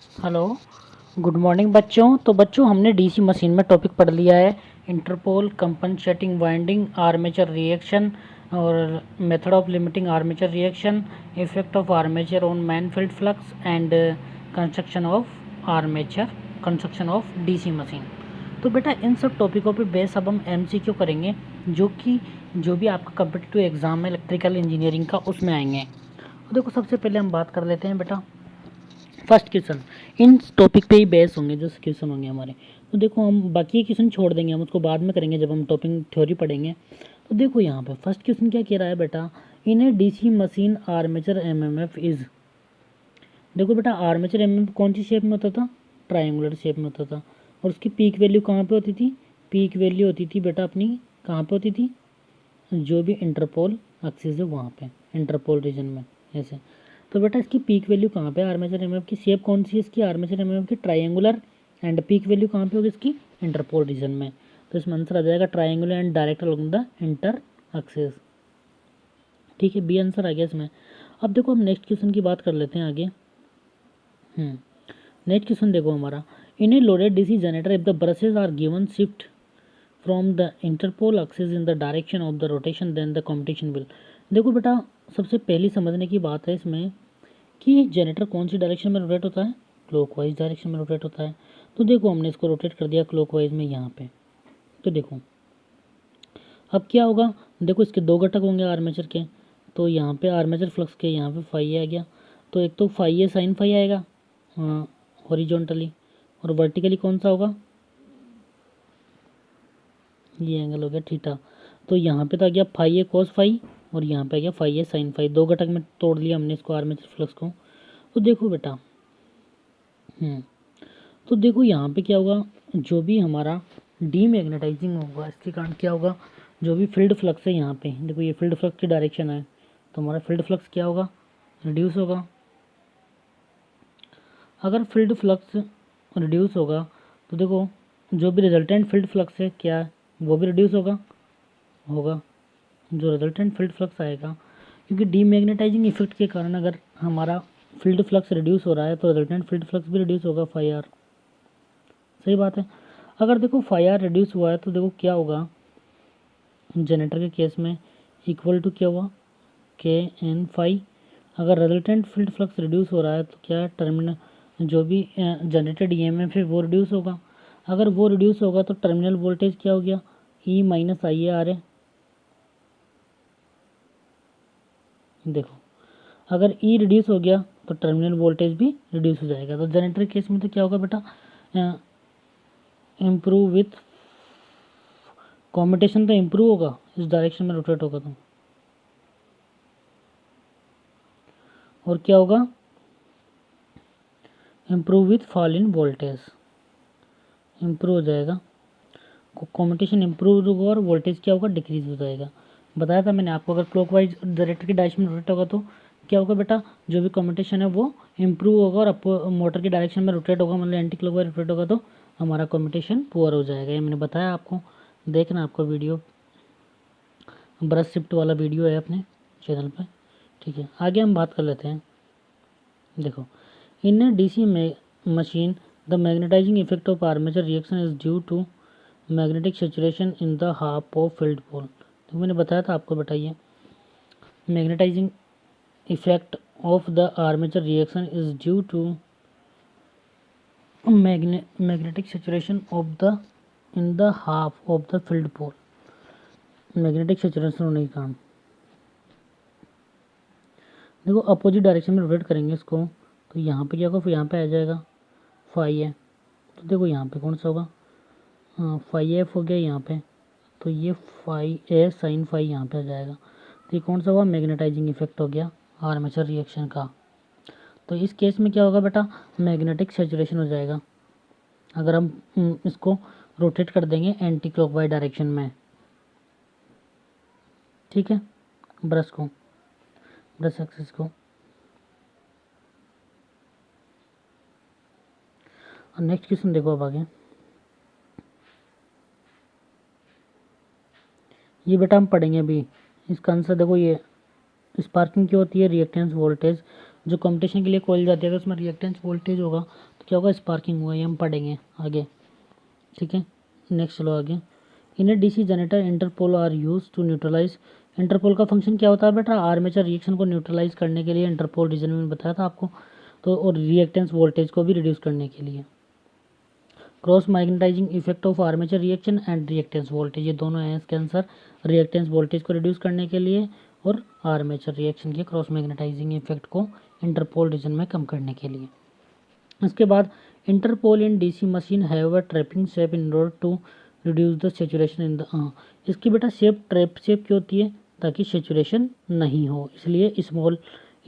Hello, good morning बच्चों। तो बच्चों हमने डीसी मशीन में टॉपिक पढ़ लिया है interpole, compensating winding, armature reaction और method of limiting armature reaction, effect of armature on main field flux and construction of DC machine. तो बेटा इन सब टॉपिकों पे बेस अब हम एमसीक्यू करेंगे, जो भी आपका कॉम्पिटिटिव एग्जाम है इलेक्ट्रिकल इंजीनियरिंग का उसमें आएंगे। तो देखो सबसे पहले हम बात कर लेते हैं बेटा फर्स्ट क्वेश्चन। इन टॉपिक पे ही बेस होंगे जो क्वेश्चन होंगे हमारे। तो देखो हम बाकी क्वेश्चन छोड़ देंगे, हम उसको बाद में करेंगे जब हम टॉपिक थ्योरी पढ़ेंगे। तो देखो यहाँ पे फर्स्ट क्वेश्चन क्या कह रहा है बेटा, in a DC machine armature MMF is. देखो बेटा आर्मेचर एमएमएफ कौन सी शेप में होता था, ट्रायंगुलर शेप में होता था। और उसकी पीक वैल्यू कहाँ पे होती थी, पीक वैल्यू होती थी बेटा अपनी कहाँ पे होती थी, जो भी इंटरपोल एक्सिस है वहाँ पे, इंटरपोल रीजन में ऐसे। तो बेटा इसकी पीक वैल्यू कहाँ पे, आर्मेचर एमएमएफ की शेप कौन सी है इसकी, आर्मेचर एमएमएफ की ट्रायंगुलर, एंड पीक वैल्यू कहाँ पे होगी इसकी, इंटरपोल रीजन में। तो इसमें आंसर आ जाएगा triangular and direct along the inter axis. ठीक है, बी आंसर आ गया इसमें। अब देखो हम नेक्स्ट क्वेश्चन की बात कर लेते हैं आगे। नेक्स्ट क्वेश्चन देखो हमारा, in a loaded DC generator if the brushes are given shift from the interpole axis in the direction of the rotation then the competition will. देखो बेटा सबसे पहली समझने की बात है इसमें कि जनरेटर कौन सी डायरेक्शन में रोटेट होता है, क्लॉकवाइज डायरेक्शन में रोटेट होता है। तो देखो हमने इसको रोटेट कर दिया क्लॉकवाइज में यहाँ पे। तो देखो अब क्या होगा, देखो इसके दो घटक होंगे आर्मेचर के। तो यहाँ पे आर्मेचर फ्लक्स के यहाँ पे फाई आ गया। तो एक तो फाई है साइन फाई आएगा हॉरिजॉन्टली, और वर्टिकली कौन सा होगा, ये एंगल हो गया थीटा। तो यहाँ पे तो आ गया फाई है कॉस फाई, और यहाँ पे आ गया फाई है साइन फाई। दो घटक में तोड़ लिया हमने इसको आर्मेचर फ्लक्स को। तो देखो बेटा तो देखो यहाँ पे क्या होगा, जो भी हमारा डीमैग्नेटाइजिंग होगा इसके कारण क्या होगा, जो भी फील्ड फ्लक्स है यहाँ पे, देखो ये फील्ड फ्लक्स की डायरेक्शन है, तो हमारा फील्ड फ्लक्स क्या होगा, रिड्यूस होगा। अगर फील्ड फ्लक्स रिड्यूस होगा तो देखो जो भी रिजल्टेंट फील्ड फ्लक्स है क्या है, वो भी रिड्यूस होगा होगा जो रिजल्टेंट फील्ड फ्लक्स आएगा, क्योंकि डीमैग्नेटाइजिंग इफेक्ट के कारण अगर हमारा फील्ड फ्लक्स रिड्यूस हो रहा है तो रिजल्टेंट फील्ड फ्लक्स भी रिड्यूस होगा फाई आर। सही बात है। अगर देखो फाई आर रिड्यूस हुआ है तो देखो क्या होगा, जनरेटर के केस में इक्वल टू क्या हुआ, के एन फाई। अगर रिजल्टेंट फील्ड फ्लक्स रिड्यूस हो रहा है तो क्या टर्मिनल जो भी जनरेटेड ईएमएफ है वो रिड्यूस होगा। अगर वो रिड्यूस होगा तो टर्मिनल वोल्टेज क्या हो गया, E minus I A R है। देखो अगर ई रिड्यूस हो गया तो टर्मिनल वोल्टेज भी रिड्यूस हो जाएगा। तो जनरेटर केस में तो क्या होगा बेटा, इम्प्रूव विथ कॉम्पिटिशन, तो इम्प्रूव होगा इस डायरेक्शन में रोटेट होगा तो। और क्या होगा, improve with fall in voltage, improve हो जाएगा। कॉम्पिटिशन इम्प्रूव होगा और वोल्टेज क्या होगा, डिक्रीज हो जाएगा। बताया था मैंने आपको, अगर क्लॉकवाइज डायरेक्टर की डायरेक्शन में रोटेट होगा तो क्या होगा बेटा, जो भी कॉम्पिटिशन है वो इम्प्रूव होगा, और मोटर की डायरेक्शन में रोटेट होगा, मतलब एंटी क्लॉकवाइज रोटेट होगा तो हमारा कॉम्पिटिशन पुअर हो जाएगा। ये मैंने बताया आपको, देखना आपको वीडियो, ब्रश शिफ्ट वाला वीडियो है अपने चैनल पर। ठीक है, आगे हम बात कर लेते हैं। देखो in DC machine the magnetising effect of armature reaction is due to magnetic saturation in the half of field pole. तो मैंने बताया था आपको, बताइए magnetising effect of the armature reaction is due to magnetic saturation of the in the half of the field pole, magnetic saturation होने के कारण। देखो अपोजिट डायरेक्शन में रोटेट करेंगे इसको, तो यहाँ पे क्या होगा, फिर यहाँ पे आ जाएगा फाई है। तो देखो यहाँ पे कौन सा होगा, फाई एफ हो गया यहाँ पे, तो ये फाई ए साइन फाई यहाँ पे आ जाएगा। तो ये कौन सा हुआ, मैग्नेटाइजिंग इफेक्ट हो गया आर्मेचर रिएक्शन का। तो इस केस में क्या होगा बेटा, मैग्नेटिक सैचुरेशन हो जाएगा अगर हम इसको रोटेट कर देंगे एंटी क्लॉकवाइज डायरेक्शन में। ठीक है, ब्रश एक्सिस को। और नेक्स्ट क्वेश्चन देखो अब आगे, ये बेटा हम पढ़ेंगे अभी। इसका आंसर देखो, ये स्पार्किंग क्या होती है, रिएक्टेंस वोल्टेज जो कंपटीशन के लिए कॉइल जाती है अगर उसमें रिएक्टेंस वोल्टेज होगा तो क्या होगा, स्पार्किंग होगा, ये हम पढ़ेंगे आगे। ठीक है, नेक्स्ट चलो आगे। In a DC generator interpole are use to neutralise. Interpole का फंक्शन क्या होता है बेटा, आर्मेचर रिएक्शन को न्यूट्रलाइज करने के लिए इंटरपोल रीजन में बताया था आपको, तो और रिएक्टेंस वोल्टेज को भी रिड्यूस करने के लिए। Cross magnetizing effect of armature reaction and reactance voltage, ये दोनों हैं इसके आंसर, रिएक्टेंस वोल्टेज को रिड्यूस करने के लिए और आर्मेचर रिएक्शन के क्रॉस मैग्नेटाइजिंग इफेक्ट को इंटरपोल रीजन में कम करने के लिए। इसके बाद interpole in DC machine have a trapping shape in order to reduce the saturation in the, इसकी बेटा शेप ट्रैप शेप क्यों होती है, ताकि सेचुरेशन नहीं हो, इसलिए स्मॉल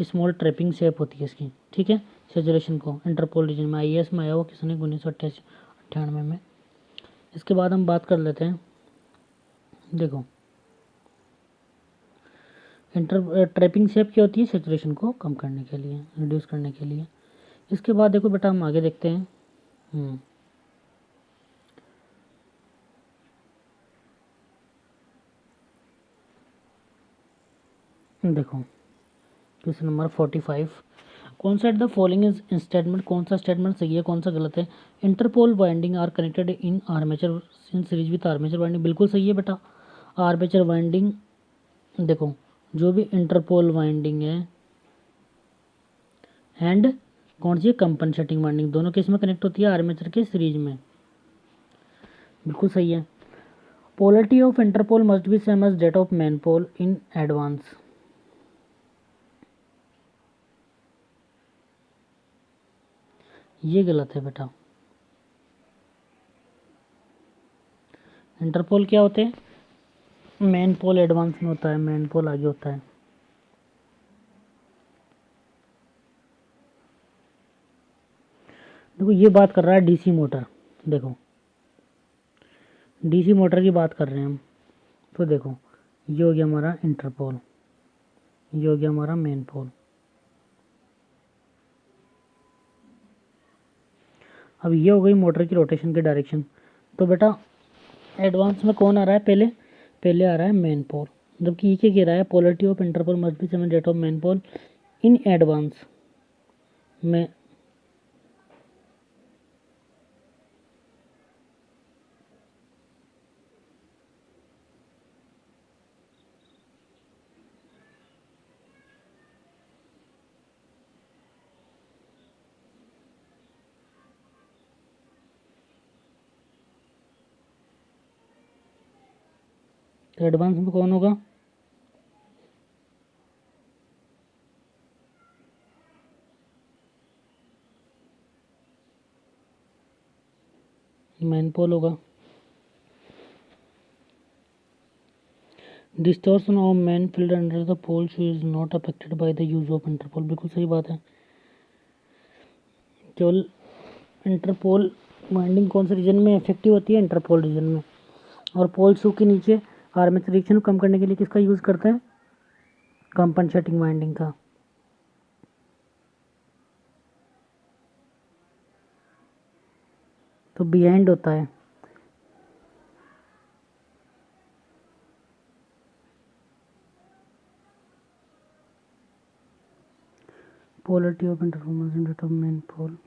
स्मॉल ट्रैपिंग शेप होती है इसकी। ठीक है, सेचुरेशन को इंटरपोल रीजन में IAS में आया हुआ किसने 1998 में। इसके बाद हम बात कर लेते हैं, देखो ट्रैपिंग शेप क्या होती है, सेचुरेशन को कम करने के लिए, रिड्यूस करने के लिए। इसके बाद देखो बेटा हम आगे देखते हैं। देखो क्वेश्चन नंबर 45, कौन सा at the following is statement, कौन सा स्टेटमेंट सही है कौन सा गलत है। Interpole winding are connected in armature in series with armature winding, बिल्कुल सही है बेटा। आर्मेचर वाइंडिंग, देखो जो भी इंटरपोल वाइंडिंग है एंड कौन सी है, कंपनसेटिंग वाइंडिंग, दोनों केस में कनेक्ट होती है आर्मेचर के सीरीज में, बिल्कुल सही है। Polarity of interpole must be same as that of main pole in advance, ये गलत है बेटा। इंटरपोल क्या होते हैं, मेन पोल एडवांस में होता है, मेन पोल आगे होता है। देखो ये बात कर रहा है डीसी मोटर, देखो डीसी मोटर की बात कर रहे हैं हम, तो देखो ये हो गया हमारा इंटरपोल, ये हो गया हमारा मेन पोल। अब ये हो गई मोटर की रोटेशन की डायरेक्शन, तो बेटा एडवांस में कौन आ रहा है, पहले पहले आ रहा है मेन पोल, जबकि ये क्या कह रहा है, polarity of interpole must be same that of main pole in advance में। तो एडवांस में कौन होगा, मेन पोल होगा। Distortion of main field under the pole shoe is not affected by the use of interpole, बिल्कुल सही बात है। केवल इंटरपोल वाइंडिंग कौन से रीजन में इफेक्टिव होती है, इंटरपोल रीजन में। और पोल शू के नीचे आर्मेचर रिएक्शन को कम करने के लिए किसका यूज़ करते हैं, कंपनसेटिंग वाइंडिंग का। तो बिहाइंड होता है, polarity of interpole main pole.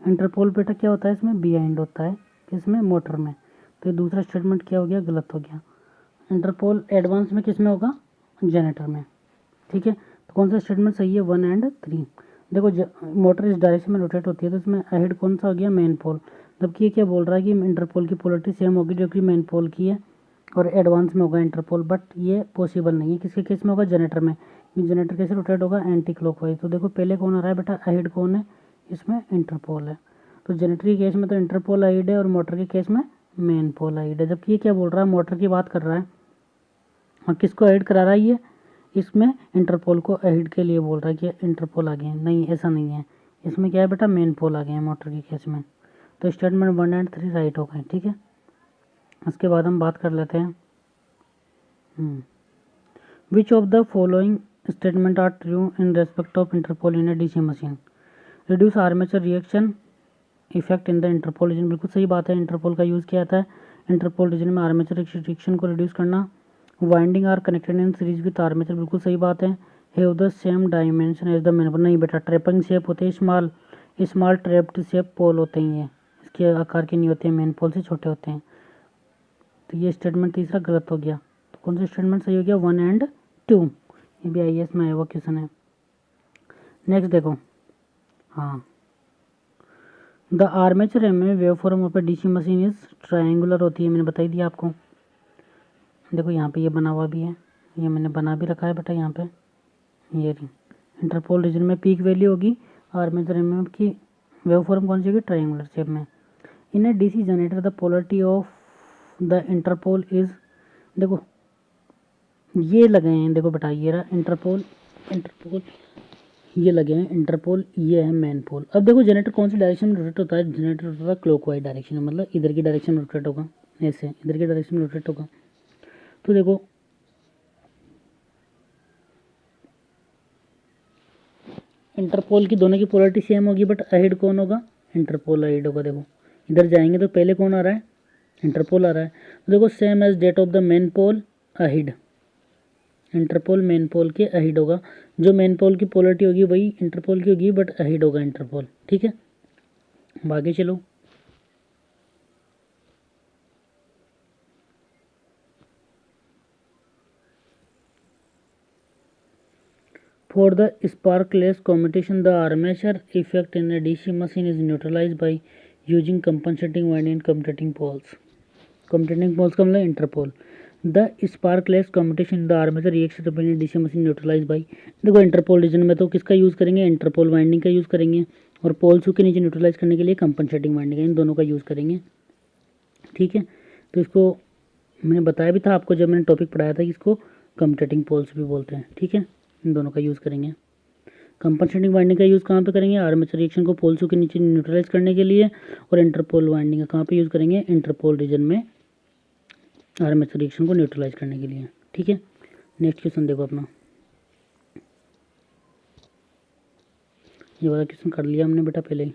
Interpole बेटा क्या होता है, इसमें बिहाइंड होता है, किसमें, मोटर में। तो ये दूसरा स्टेटमेंट क्या हो गया, गलत हो गया। इंटरपोल एडवांस में किस में होगा, जनरेटर में। ठीक है, तो कौन सा स्टेटमेंट सही है, 1 और 3। देखो मोटर इस डायरेक्शन में रोटेट होती है, तो इसमें अहेड कौन सा हो गया, मेन पोल, जबकि ये क्या बोल रहा है कि इंटरपोल की पोलरिटी सेम होगी जो कि मेन पोल की है, और एडवांस में होगा इंटरपोल, बट ये पॉसिबल नहीं है। किसके केस में होगा, जनरेटर में। जनरेटर कैसे रोटेट होगा, एंटी क्लॉकवाइज। तो देखो पहले कौन आ रहा है बेटा, अहेड कौन है, इसमें इंटरपोल है। तो जनरेटर के केस में तो इंटरपोल अहेड है और मोटर के केस में मेन पोल अहेड है। जबकि ये क्या बोल रहा है, मोटर की बात कर रहा है, और किसको अहेड करा रहा है ये, इसमें इंटरपोल को अहेड के लिए बोल रहा है कि इंटरपोल आ गए हैं। नहीं, ऐसा नहीं है, इसमें क्या है बेटा, मेन पोल आ गए हैं मोटर के केस में। तो स्टेटमेंट 1 और 3 राइट हो गए। ठीक है, उसके बाद हम बात कर लेते हैं, which of the following statement are true in respect of interpole in a DC machine. Reduce armature reaction effect in the interpole region, बिल्कुल सही बात है। इंटरपोल का यूज़ किया जाता है इंटरपोल रीजन में आर्मेचर रिएक्शन को रिड्यूस करना। Winding are connected in series with armature, बिल्कुल सही बात है। Have the same dimension as the main pole, नहीं बेटा, ट्रैपिंग शेप होते हैं small, small trapped shape pole होते हैं, ये इसके आकार के नहीं होते हैं, मेन पोल से छोटे होते हैं। तो ये स्टेटमेंट तीसरा गलत हो गया। तो कौन सा स्टेटमेंट सही हो गया? 1 और 2। ये भी IAS में आया हुआ क्वेश्चन है। नेक्स्ट देखो, हाँ, द आर्मेचर में wave form of A DC machine is triangular होती है, मैंने बताई दिया आपको। देखो यहाँ पे ये बना हुआ भी है, ये मैंने बना भी रखा है बेटा यहाँ पे, ये रही इंटरपोल रीजन में पीक वैल्यू होगी, आर्मेचर में की वेव फॉर्म कौन सी होगी? ट्रायंगुलर शेप में। In a DC generator the polarity of the interpole is, देखो ये लगे हैं, देखो बेटा ये रहा इंटरपोल, इंटरपोल ये लगे हैं इंटरपोल, ये है मेन पोल। अब देखो जनरेटर कौन सी डायरेक्शन में रोटेट होता है? जनरेटर होता है क्लॉकवाइज डायरेक्शन में, मतलब इधर की डायरेक्शन में रोटेट होगा, ऐसे इधर की डायरेक्शन में रोटेट होगा। तो देखो इंटरपोल की दोनों की पोलरिटी सेम होगी, बट अहेड कौन होगा? इंटरपोल अहेड होगा। देखो इधर जाएंगे तो पहले कौन आ रहा है? इंटरपोल आ रहा है। तो देखो same as that of the main pole ahead, interpole main pole के अहेड होगा। जो मेन पोल की पोलरिटी होगी वही इंटरपोल की होगी, बट अहेड होगा इंटरपोल। ठीक है, अब आगे चलो। For the sparkless commutation, the armature effect in a DC machine is neutralized by using compensating winding and commutating poles. Commutating poles का मतलब interpole. The sparkless commutation in the armature reaction in a DC machine neutralized by, देखो interpole region में तो किसका use करेंगे? Interpole winding का use करेंगे, और पोल्स के नीचे न्यूट्रलाइज करने के लिए कंपनसेटिंग वाइंडिंग, इन दोनों का यूज़ करेंगे। ठीक है, तो इसको मैंने बताया भी था आपको जब मैंने टॉपिक पढ़ाया था कि इसको कम्यूटेटिंग पोल्स भी बोलते हैं। ठीक है, इन दोनों का यूज़ करेंगे। कंपनसेटिंग वाइंडिंग का यूज़ कहाँ पे करेंगे? आर्मेचर रिएक्शन को पोल्स के नीचे न्यूट्रलाइज करने के लिए। और इंटरपोल वाइंडिंग का कहाँ पे यूज़ करेंगे? इंटरपोल रीजन में आर्मेचर रिएक्शन को न्यूट्रलाइज करने के लिए। ठीक है, नेक्स्ट क्वेश्चन देखो अपना, ये वाला क्वेश्चन कर लिया हमने बेटा पहले ही।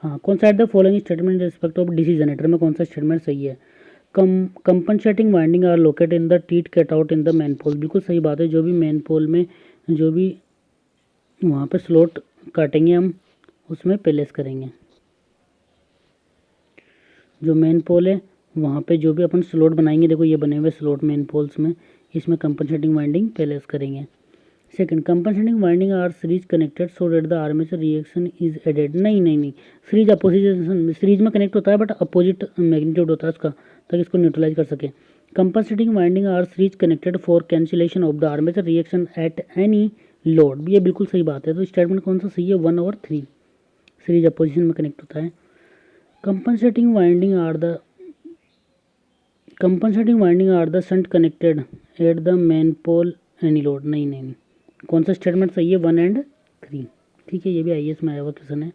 हाँ, कौन सा the following statement respect of DC generator में कौन सा स्टेटमेंट सही है? Compensating winding are located in the teeth cut out in the main pole, बिल्कुल सही बात है। जो भी मेन पोल में जो भी वहाँ पे स्लॉट काटेंगे हम उसमें प्लेस करेंगे। जो मेन पोल है वहाँ पे जो भी अपन स्लॉट बनाएंगे, देखो ये बने हुए स्लॉट मेन पोल्स में, इसमें कंपनसेटिंग वाइंडिंग प्लेस करेंगे। Second, compensating winding are series connected so that the armature reaction is added, नहीं नहीं नहीं, सीरीज अपोजिशन, सीरीज में कनेक्ट होता है बट अपोजिट मैग्नीट्यूड होता है उसका, ताकि इसको न्यूट्रलाइज कर सके। Compensating winding are series connected for cancellation of the armature reaction at any load, ये बिल्कुल सही बात है। तो स्टेटमेंट कौन सा सही है? 1 और 3, सीरीज अपोजिशन में कनेक्ट होता है। Compensating winding are the shunt connected at the main pole any load, नहीं नहीं नहीं, कौन सा स्टेटमेंट सही है? 1 और 3। ठीक है, ये भी IAS में आया हुआ क्वेश्चन है।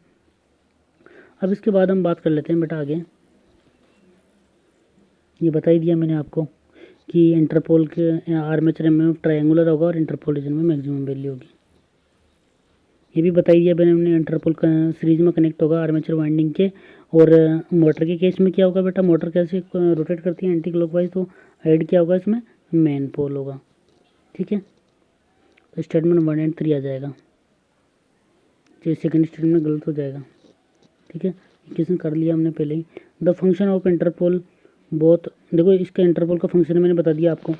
अब इसके बाद हम बात कर लेते हैं बेटा आगे। ये बता ही दिया मैंने आपको कि इंटरपोल के आर्मेचर में ट्रायंगुलर होगा और इंटरपोल रीजन में मैक्सिमम वैल्यू होगी। ये भी बता ही दिया मैंने, इंटरपोल का सीरीज में कनेक्ट होगा आर्मेचर वाइंडिंग के। और मोटर के केस में क्या होगा बेटा? मोटर कैसे रोटेट करती है? एंटी क्लॉकवाइज, तो हेड क्या होगा इसमें? मेन पोल होगा। ठीक है, तो स्टेटमेंट 1 और 3 आ जाएगा, जो सेकंड स्टेटमेंट गलत हो जाएगा। ठीक है, क्वेश्चन कर लिया हमने पहले ही। The function of interpole both, देखो इसका इंटरपोल का फंक्शन मैंने बता दिया आपको।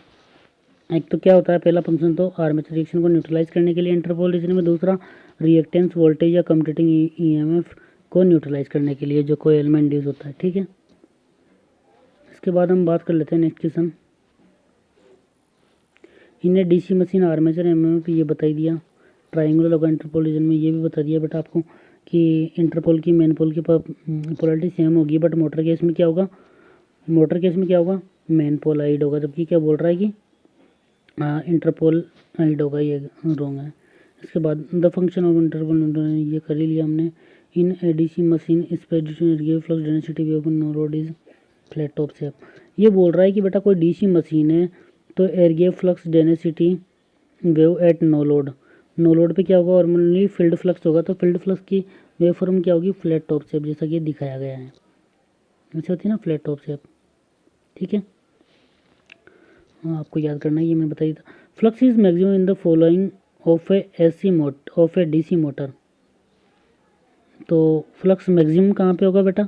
एक तो क्या होता है, पहला फंक्शन तो आर्मेचर रिएक्शन को न्यूट्रलाइज करने के लिए इंटरपोल रीजन में, दूसरा रिएक्टेंस वोल्टेज या कम्यूटेटिंग EMF को न्यूट्रलाइज करने के लिए जो कोई एलिमेंट यूज होता है। ठीक है, इसके बाद हम बात कर लेते हैं नेक्स्ट क्वेश्चन। इन्हें DC मशीन आर्मेचर MMF ये बता ही दिया, ट्राइंगुलर होगा इंटरपोल रीजन में, ये भी बता दिया बेटा आपको कि इंटरपोल की मेन पोल की पोलरिटी सेम होगी, बट मोटर केस में क्या होगा? मोटर केस में क्या होगा? मेन पोल आइड होगा, जबकि क्या बोल रहा है कि इंटरपोल आइड होगा, ये रॉन्ग है। इसके बाद द फंक्शन ऑफ इंटरपोल, ये कर ही लिया हमने। In DC machine specific flux density wave no load is flat top shape, ये बोल रहा है कि बेटा कोई DC मशीन है तो air gap flux density wave at no load, no load पे क्या होगा? नॉर्मली फील्ड फ्लक्स होगा, तो फील्ड फ्लक्स की वेव फॉर्म क्या होगी? फ्लैट टॉप शेप, जैसा कि दिखाया गया है, ऐसे होती है ना फ्लैट टॉप शेप। ठीक है, हाँ, आपको याद करना है, ये मैंने बताया था। Flux is maximum in the following of A DC motor. तो फ्लक्स मैक्सिमम कहाँ पे होगा बेटा?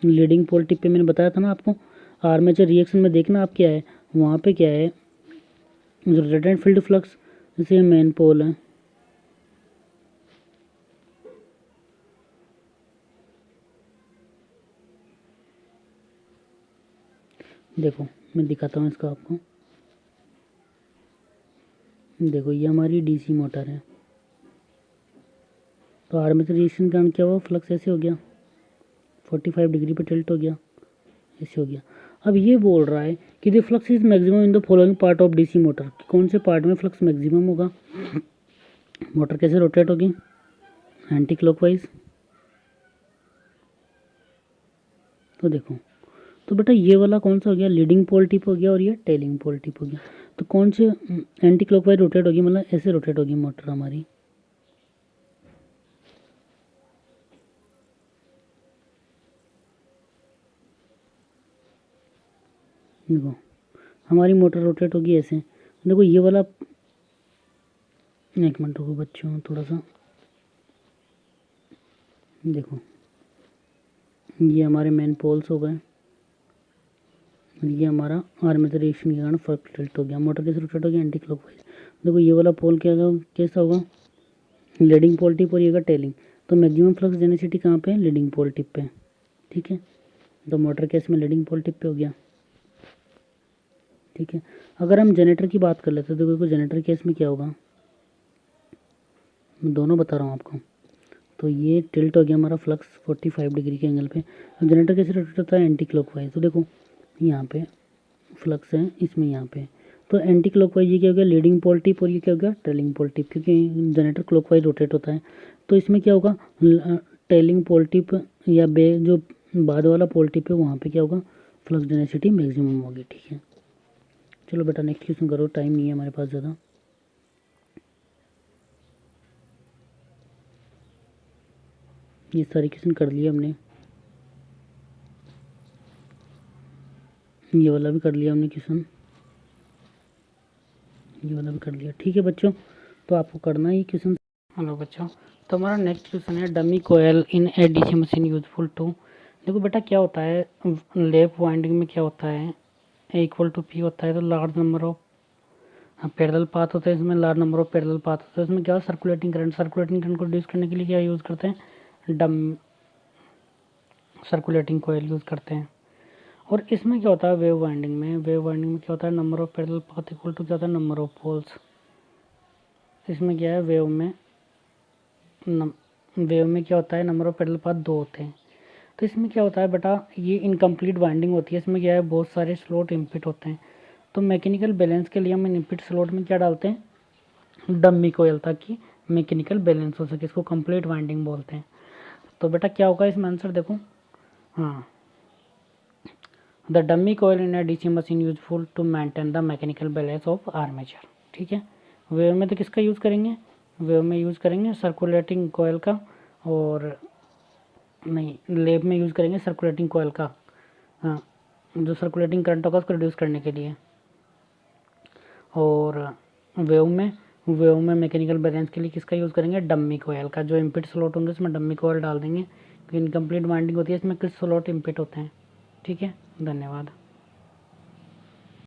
लीडिंग पोल टिप पे, मैंने बताया था ना आपको। आर्मेचर रिएक्शन में देखना आप क्या है, वहाँ पे क्या है, जो रिजल्टेंट फील्ड फ्लक्स, जैसे मेन पोल है, देखो मैं दिखाता हूँ इसका आपको। देखो ये हमारी डीसी मोटर है, तो आर्मेचर रिएक्शन के कारण क्या हुआ, फ्लक्स ऐसे हो गया, 45 डिग्री पे टिल्ट हो गया, ऐसे हो गया। अब ये बोल रहा है कि the flux is maximum in the following part of DC motor, कौन से पार्ट में फ्लक्स मैक्सिमम होगा? मोटर कैसे रोटेट होगी? Anti clockwise. तो देखो, तो बेटा ये वाला कौन सा हो गया, लीडिंग पोल टिप हो गया, और ये टेलिंग पोल टिप हो गया। तो कौन से एंटी क्लॉकवाइज रोटेट होगी, मतलब ऐसे रोटेट होगी मोटर हमारी। देखो हमारी मोटर रोटेट होगी ऐसे। देखो ये वाला, एक मिनट रुको बच्चों थोड़ा सा, देखो ये हमारे मेन पोल्स हो गए, ये हमारा आर्मेचर रिएक्शन के कारण फ्लक्स टिल्ट हो गया, मोटर कैसे रोटेट होगी, एंटी क्लॉकवाइज। देखो ये वाला पोल क्या होगा, कैसा होगा, लीडिंग पोल टिप, और ये का टेलिंग। तो मैक्सिमम फ्लक्स डेंसिटी कहाँ पे है, लीडिंग पोल टिप पे, ठीक है। तो मोटर केस में लीडिंग पोल टिप पे हो गया, ठीक है। अगर हम जनरेटर की बात कर लेते हैं, तो देखो जनरेटर केस में क्या होगा, मैं दोनों बता रहा हूँ आपको। तो ये टिल्ट हो गया हमारा फ्लक्स 45 डिग्री के एंगल पे। अब जनरेटर कैसे रोटेट होता है, एंटी क्लॉकवाइज। तो देखो यहाँ पे फ्लक्स है, इसमें यहाँ पे, तो एंटी क्लॉकवाइज ये क्या हो गया, लीडिंग पोल टिप, और ये क्या हो गया, टेलिंग पोल टिप, क्योंकि जनरेटर क्लॉकवाइज रोटेट होता है। तो इसमें क्या होगा, टेलिंग पोल टिप या जो बाद वाला पोल टिप है, वहाँ पे क्या होगा, फ्लक्स डेंसिटी मैक्सिमम होगी, ठीक है। चलो बेटा नेक्स्ट क्वेश्चन करो, टाइम नहीं है हमारे पास ज़्यादा। ये सारे क्वेश्चन कर लिए हमने, ये वाला भी कर लिया हमने क्वेश्चन, ये वाला भी कर लिया, ठीक है बच्चों। तो आपको करना है ये क्वेश्चन। हेलो बच्चों, तो हमारा नेक्स्ट क्वेश्चन है, dummy coil in a DC machine useful to. देखो बेटा क्या होता है, लेफ्ट वाइंडिंग में क्या होता है, ए इक्वल टू पी होता है, तो large number of parallel path होता है, इसमें large number of parallel path होता है। इसमें क्या सर्कुलेटिंग करंट को रिड्यूस करने के लिए क्या यूज़ करते हैं, डम सर्कुलेटिंग कोयल यूज़ करते हैं। और इसमें क्या होता है, वेव वाइंडिंग में क्या होता है, number of parallel path equal to क्या होता है, नंबर ऑफ पोल्स। इसमें क्या है, वेव में क्या होता है, नंबर ऑफ पैरेलल पाथ 2 होते हैं। तो इसमें क्या होता है बेटा, ये इनकम्प्लीट वाइंडिंग होती है, इसमें क्या है, बहुत सारे स्लॉट इनपुट होते हैं। तो मैकेनिकल बैलेंस के लिए हम इनपुट स्लॉट में क्या डालते हैं, डम्मी कोयल, ताकि मैकेनिकल बैलेंस हो सके, इसको कंप्लीट वाइंडिंग बोलते हैं। तो बेटा क्या होगा इसमें आंसर, देखो हाँ, the dummy coil in a DC machine useful to maintain the mechanical balance of armature, ठीक है। वेव में तो किसका यूज़ करेंगे, वेव में यूज़ करेंगे सर्कुलेटिंग कोयल का, और नहीं लेब में यूज़ करेंगे सर्कुलेटिंग कोयल का, हाँ, जो सर्कुलेटिंग करंट होगा उसको रिड्यूस करने के लिए। और वेव में मैकेनिकल बैलेंस के लिए किसका यूज़ करेंगे, डम्मी कोयल का। जो इनपुट स्लॉट होंगे उसमें डम्मी कोयल डाल देंगे, क्योंकि इनकम्प्लीट वाइंडिंग होती है, इसमें कुछ स्लॉट इनपुट होते हैं, ठीक है। धन्यवाद।